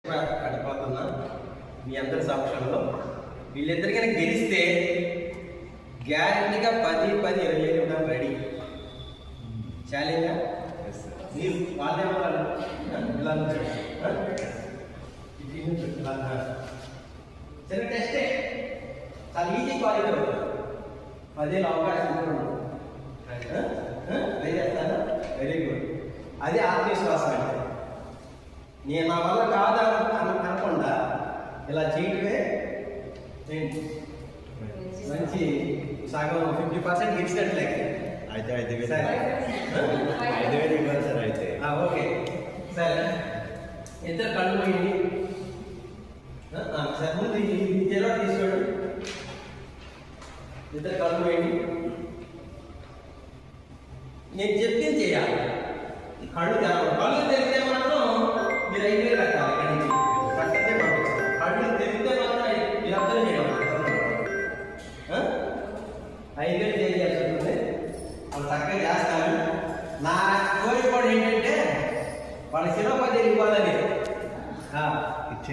అడిపోతున్నా మీ అందరి సమక్షంలో వీళ్ళిద్దరికైనా గెలిస్తే గ్యారెంటీగా 10-20 ఇవ్వడం రెడీ. ఛాలెంజ్ మీరు వాళ్ళే ఇలా చిన్న టెస్టే, చాలా ఈజీ క్వాలిటీ అవుతుంది. 10 అవకాశం ట్రై చేస్తాను. Very good. అది ఆత్మవిశ్వాసం అంటే నేను నా వల్ల కాదా అనకుండా ఇలా చేయటమే మంచి సగం 50% గెలిచినట్లే. అయితే 5,000 ఇవ్వాలి సార్. అయితే ఓకే సరే, ఇద్దరు కళ్ళు పోయింది సార్. ముందు ఎలా తీసుకోండి, ఇద్దరు కళ్ళు పోయింది. నేను చెప్పింది చేయాలి. కళ్ళు తెరవడం, కళ్ళు తెరిగితే మాత్రం మీరు 5,000 కట్టాలి. ఇక్కడి నుంచి కట్టితే పంపించాలి. కళ్ళు తెరిగితే మాత్రం మీరు అర్థం చేయాలి. 5,000 చేయాల్సి ఉంటుంది. వాళ్ళు చక్కగా చేస్తాను. నా కోరిక కూడా ఏంటంటే వాళ్ళ శిరోపతి ఇవ్వాలని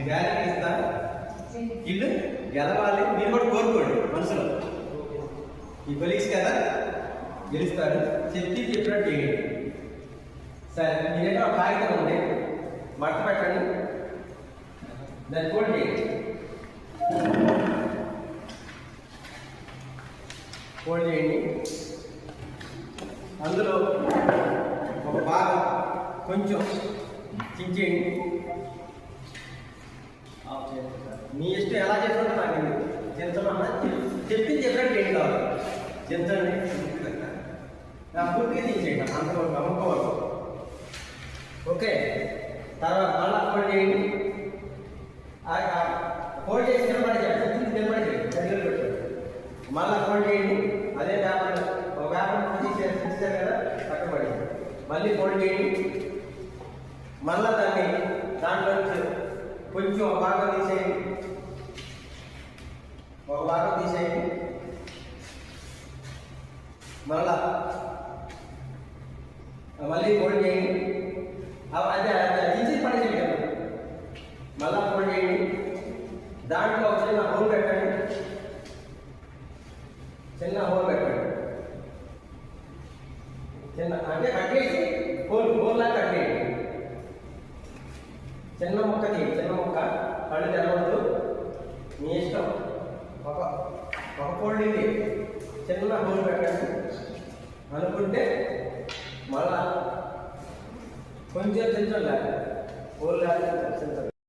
గ్యారెంటీ ఇస్తాను. వీళ్ళు గెలవాలి. మీరు కూడా కోరుకోండి మనసులో. ఈ కొలీగ్స్ కదా గెలుస్తారు. చెప్పినట్టు చేయండి. సరే, మీ దగ్గర ఒక కాగితం ఉంది, మట్ట పెట్టండి, దాన్ని ఫోల్డ్ చేయండి. ఫోల్డ్ చేయండి. అందులో ఒక భాగం కొంచెం చించేయండి. మీ ఇష్టం ఎలా చేసుకుంటే నాకు చించమన్నా చెప్పింది చెప్పినట్టు ఏం కావాలి. చించండి, పూర్తిగా చించేయండి. అంతవరకు అమ్ముకోవాలి. ఓకే, తర్వాత మళ్ళా ఫోల్డ్ చేయండి. ఫోల్డ్ చేసి నిలబడి నిలబడి మళ్ళా ఫోల్డ్ చేయండి. అదే పేపర్, ఒక పేపర్ తీసేసారు కదా పక్కబడి, మళ్ళీ ఫోల్డ్ చేయండి. మళ్ళా దాన్ని దాంట్లో కొంచెం ఒక భాగం తీసేయండి. ఒక భాగం తీసేయండి. మళ్ళా మళ్ళీ ఫోల్డ్ చేయండి. అదే తీసి పడేయండి కదా. మళ్ళా ఫోల్డ్ చేయండి. దాంట్లో ఒక చిన్న హోల్ పెట్టండి. చిన్న హోల్ పెట్టండి. చిన్న అంటే కట్టేసి హోల్లా కట్టేయండి. చిన్న మొక్క తీయండి. చిన్న మొక్క కళ్ళు తెరవద్దు, మీ ఇష్టం. ఒక ఫోల్డింగ్ చిన్న హోల్ పెట్టండి. అనుకుంటే మళ్ళా కొంచెం చించండి, హోల్ లేకుండా